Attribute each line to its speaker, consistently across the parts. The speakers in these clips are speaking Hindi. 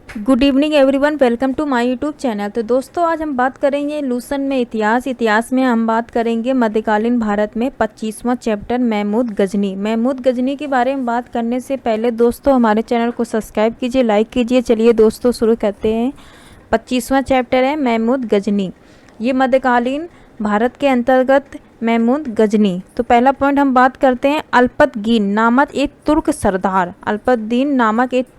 Speaker 1: Good evening everyone, welcome to my YouTube channel. तो दोस्तों, आज हम बात करेंगे लूसन में इतिहास में हम बात करेंगे मध्यकालीन भारत में 25वां चैप्टर महमूद गजनी के बारे में बात करने से पहले दोस्तों हमारे चैनल को सब्सक्राइब कीजिए, लाइक कीजिए। चलिए दोस्तों शुरू करते हैं। 25वां चैप्टर है महमूद गजनी। ये मध्यकालीन भारत के अंतर्गत महमूद गजनी। तो पहला पॉइंट हम बात करते हैं। अल्पतगीन नामक एक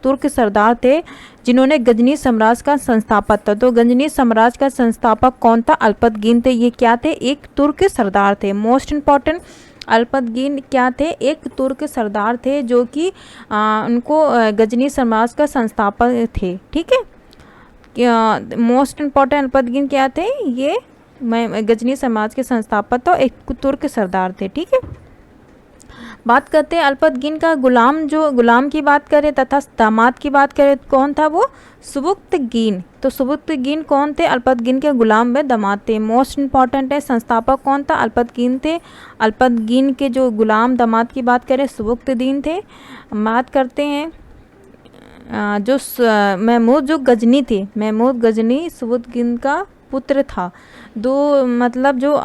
Speaker 1: तुर्क सरदार थे जिन्होंने गजनी साम्राज्य का संस्थापक था। तो गजनी साम्राज्य का संस्थापक कौन था? अल्पतगीन थे। ये क्या थे? एक तुर्क सरदार थे। मोस्ट इम्पॉर्टेंट, अल्पतगीन क्या थे? एक तुर्क सरदार थे जो कि उनको गजनी साम्राज्य का संस्थापक थे। ठीक है, मोस्ट इम्पॉर्टेंट अल्पतगीन क्या थे? ये गजनी समाज के संस्थापक तो एक तुर्क सरदार थे। ठीक है, बात करते हैं अल्पतगीन का गुलाम की बात करें तथा दामाद की बात करें, कौन था वो? सुबुक्तगीन। तो सुबुक्तगीन कौन थे? अल्पतगीन के गुलाम व दामाद थे। मोस्ट इम्पॉर्टेंट है, संस्थापक कौन था? अल्पतगीन थे। अल्पतगीन के जो गुलाम दामाद की बात करें सुबुक्तगीन थे। बात करते हैं जो महमूद गजनी थे। महमूद गजनी सुबुक्तगीन का पुत्र था। दो मतलब जो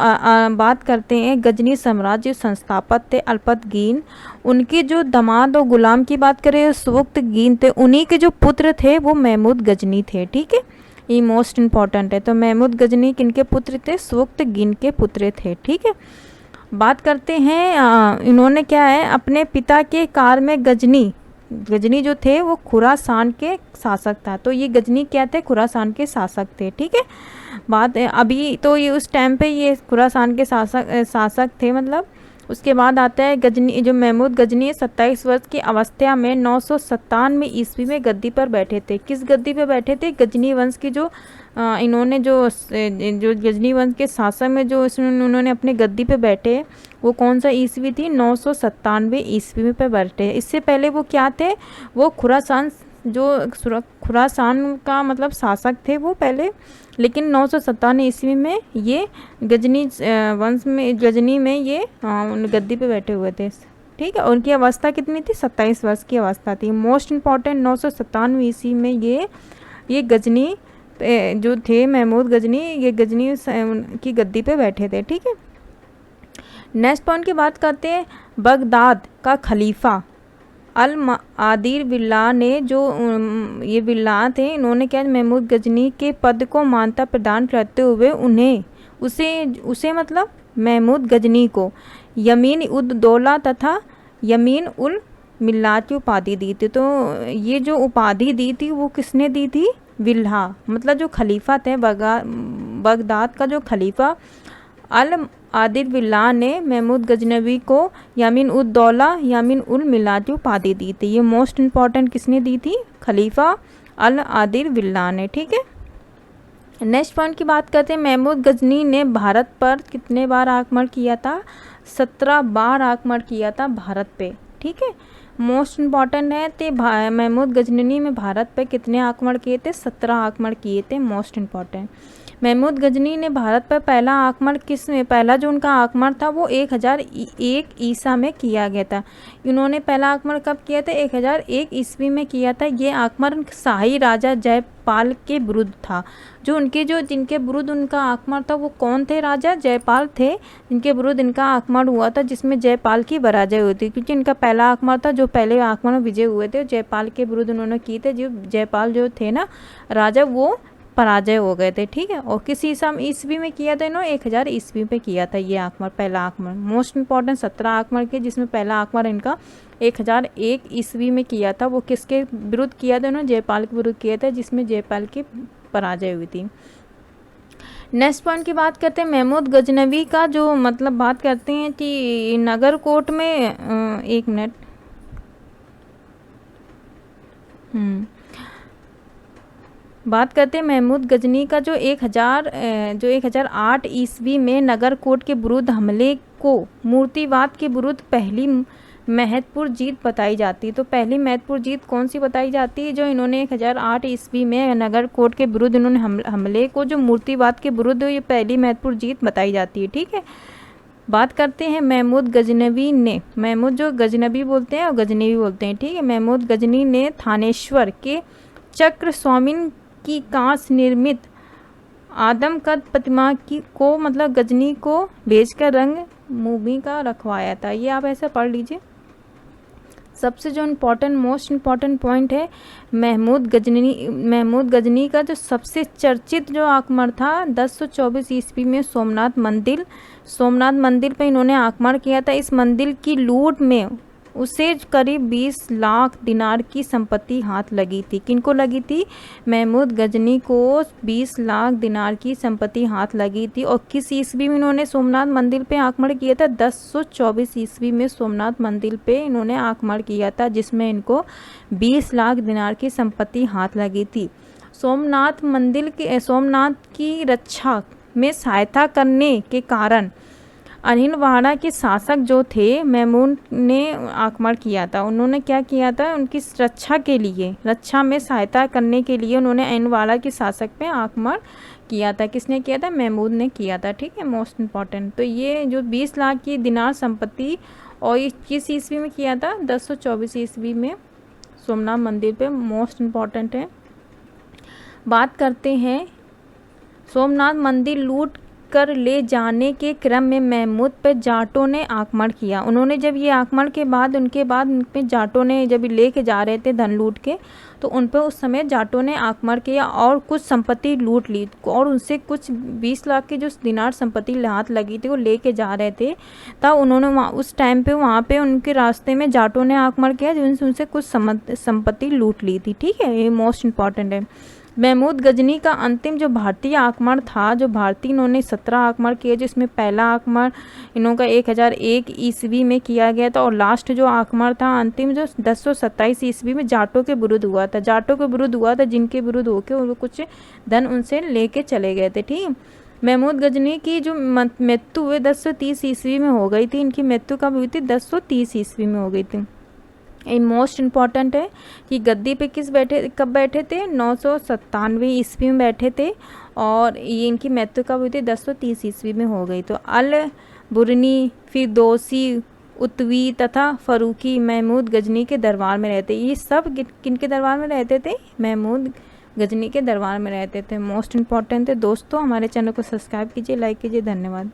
Speaker 1: बात करते हैं गजनी साम्राज्य संस्थापक थे अल्पतगीन, उनके जो दामाद और गुलाम की बात करें सुबुक्तगीन थे, उन्हीं के जो पुत्र थे वो महमूद गजनी थे। ठीक है, ये मोस्ट इम्पॉर्टेंट है। तो महमूद गजनी किनके पुत्र थे? सुबुक्तगीन के पुत्र थे। ठीक है, बात करते हैं इन्होंने क्या है अपने पिता के काल में गजनी जो थे वो खुरासान के शासक था। तो ये गजनी क्या थे? खुरासान के शासक थे। ठीक है, बात है अभी तो ये उस टाइम पे ये खुरासान के शासक थे। मतलब उसके बाद आता है गजनी, जो महमूद गजनी 27 वर्ष की अवस्था में 997 ईस्वी में गद्दी पर बैठे थे। किस गद्दी पर बैठे थे? गजनी वंश की जो इन्होंने जो गजनी वंश के शासन में जो उन्होंने अपने गद्दी पे बैठे, वो कौन सा ईस्वी थी? 997 ईस्वी में पे बैठे। इससे पहले वो क्या थे? वो खुरासान का मतलब शासक थे वो पहले, लेकिन 997 ईस्वी में ये गजनी वंश में गजनी में ये गद्दी पे बैठे हुए थे। ठीक है, उनकी अवस्था कितनी थी? 27 वर्ष की अवस्था थी। मोस्ट इम्पॉर्टेंट, 997 ईस्वी में ये गजनी जो थे महमूद गजनी, ये गजनी की गद्दी पे बैठे थे। ठीक है, नेक्स्ट पॉइंट की बात करते हैं। बगदाद का खलीफा अल आदिर बिल्ला ने, जो ये बिल्ला थे, इन्होंने क्या महमूद गजनी के पद को मान्यता प्रदान करते हुए उसे मतलब महमूद गजनी को यमीन उद दौला तथा यमीन उल मिल्लात की उपाधि दी थी। तो ये जो उपाधि दी थी वो किसने दी थी? बिल्हा, मतलब जो खलीफा थे बगदाद का जो खलीफा अल आदिर बिल्ला ने महमूद गजनवी को यमीन उद दौला यमीन उल मिल्लात की उपाधि दी थी। ये मोस्ट इम्पॉर्टेंट किसने दी थी? खलीफा अल आदिर बिल्ला ने। ठीक है, नेक्स्ट पॉइंट की बात करते हैं। महमूद गजनी ने भारत पर कितने बार आक्रमण किया था? 17 बार आक्रमण किया था भारत पे। ठीक है, मोस्ट इम्पॉर्टेंट है। तो महमूद गजनी में भारत पे कितने आक्रमण किए थे? 17 आक्रमण किए थे। मोस्ट इम्पॉर्टेंट, महमूद गजनी ने भारत पर पहला आक्रमण पहला जो उनका आक्रमण था वो 1001 ईसा में किया गया था। इन्होंने पहला आक्रमण कब किया था? 1001 ईस्वी में किया था। ये आक्रमण शाही राजा जयपाल के विरुद्ध था। जिनके विरुद्ध उनका आक्रमण था वो कौन थे? राजा जयपाल थे, जिनके विरुद्ध इनका आक्रमण हुआ था, जिसमें जयपाल की पराजय हुई थी। क्योंकि इनका पहला आक्रमण था, जो पहले आक्रमण विजय हुए थे जयपाल के विरुद्ध उन्होंने किए थे। जो जयपाल जो थे ना राजा, वो पराजय हो गए थे। ठीक है, और किस ईस्वी में किया था? इन्होंने 1000 ईस्वी पे किया था ये आक्रमण, पहला आक्रमण। मोस्ट इम्पॉर्टेंट 17 आक्रमण के, जिसमें पहला आक्रमण इनका 1001 ईस्वी में किया था। वो किसके विरुद्ध किया था? इन्होंने जयपाल के विरुद्ध किया था, जिसमें जयपाल की पराजय हुई थी। नेक्स्ट पॉइंट की बात करते हैं। महमूद गजनवी का जो मतलब बात करते हैं कि नगरकोट में एक मिनट बात करते हैं महमूद गजनी का जो 1008 ईस्वी में नगरकोट के विरुद्ध हमले को मूर्तिवाद के विरुद्ध पहली महत्वपूर्ण जीत बताई जाती है। तो पहली महत्वपूर्ण जीत कौन सी बताई जाती है? जो इन्होंने 1008 ईस्वी में नगरकोट के विरुद्ध इन्होंने हमले को, जो मूर्तिवाद के विरुद्ध, ये पहली महत्वपूर्ण जीत बताई जाती है। ठीक है, बात करते हैं महमूद गजनवी ने, महमूद जो गजनवी बोलते हैं और गजनी भी बोलते हैं। ठीक है, महमूद गजनी ने थानेश्वर के चक्र स्वामिन की कांस निर्मित आदमकद प्रतिमा की को मतलब गजनी को भेजकर रंग भूमि का रखवाया था। ये आप ऐसे पढ़ लीजिए। सबसे जो मोस्ट इम्पॉर्टेंट पॉइंट है, महमूद गजनी का जो सबसे चर्चित जो आक्रमण था 1024 ईस्वी में सोमनाथ मंदिर पे इन्होंने आक्रमण किया था। इस मंदिर की लूट में उसे करीब 20 लाख दिनार की संपत्ति हाथ लगी थी। किनको लगी थी? महमूद गजनी को 20 लाख दिनार की संपत्ति हाथ लगी थी। और किस ईस्वी में इन्होंने सोमनाथ मंदिर पे आक्रमण किया था? 1024 ईस्वी में सोमनाथ मंदिर पे इन्होंने आक्रमण किया था, जिसमें इनको 20 लाख दिनार की संपत्ति हाथ लगी थी। सोमनाथ की रक्षा में सहायता करने के कारण अनिलवाड़ा के शासक जो थे महमूद ने आक्रमण किया था। उन्होंने क्या किया था? उनकी रक्षा में सहायता करने के लिए उन्होंने अनिलवाड़ा के शासक पे आक्रमण किया था। किसने किया था? महमूद ने किया था। ठीक है, मोस्ट इम्पॉर्टेंट। तो ये जो 20 लाख की दिनार संपत्ति, और ये किस ईस्वी में किया था? 1024 ईस्वी में सोमनाथ मंदिर पे। मोस्ट इम्पॉर्टेंट है। बात करते हैं सोमनाथ मंदिर लूट कर ले जाने के क्रम में महमूद पर जाटों ने आक्रमण किया। उन्होंने जब ये आक्रमण के बाद उन पे जाटों ने जब लेके जा रहे थे धन लूट के, तो उन पर उस समय जाटों ने आक्रमण किया और कुछ संपत्ति लूट ली और उनसे कुछ 20 लाख की जो दिनार संपत्ति हाथ लगी थी वो लेके जा रहे थे। तब उन्होंने उस टाइम पे वहाँ पे उनके रास्ते में जाटों ने आक्रमण किया जिनसे उनसे कुछ संपत्ति लूट ली थी। ठीक है, ये मोस्ट इम्पॉर्टेंट है। महमूद गजनी का अंतिम जो भारतीय आक्रमण था, जो भारतीय इन्होंने 17 आक्रमण किए, जिसमें पहला आक्रमण इन्हों का 1001 ईस्वी में किया गया था और लास्ट जो आक्रमण था अंतिम जो 1027 ईस्वी में जाटों के विरुद्ध हुआ था। जिनके विरुद्ध होकर वो कुछ धन उनसे लेके चले गए थे। ठीक है, महमूद गजनी की जो मृत्यु हुई 1030 ईस्वी में हो गई थी। इनकी मृत्यु कब हुई थी? 1030 ईस्वी में हो गई थी। ये मोस्ट इम्पॉर्टेंट है कि गद्दी पे कब बैठे थे? 997 ईस्वी में बैठे थे और ये इनकी मृत्यु कब हुई थी? 1030 ईस्वी में हो गई। तो अल बुरनी, फिरदौसी, उत्वी तथा फरूकी महमूद गजनी के दरबार में रहते। ये सब किनके दरबार में रहते थे? महमूद गजनी के दरबार में रहते थे। मोस्ट इम्पॉर्टेंट है दोस्तों। हमारे चैनल को सब्सक्राइब कीजिए, लाइक कीजिए। धन्यवाद।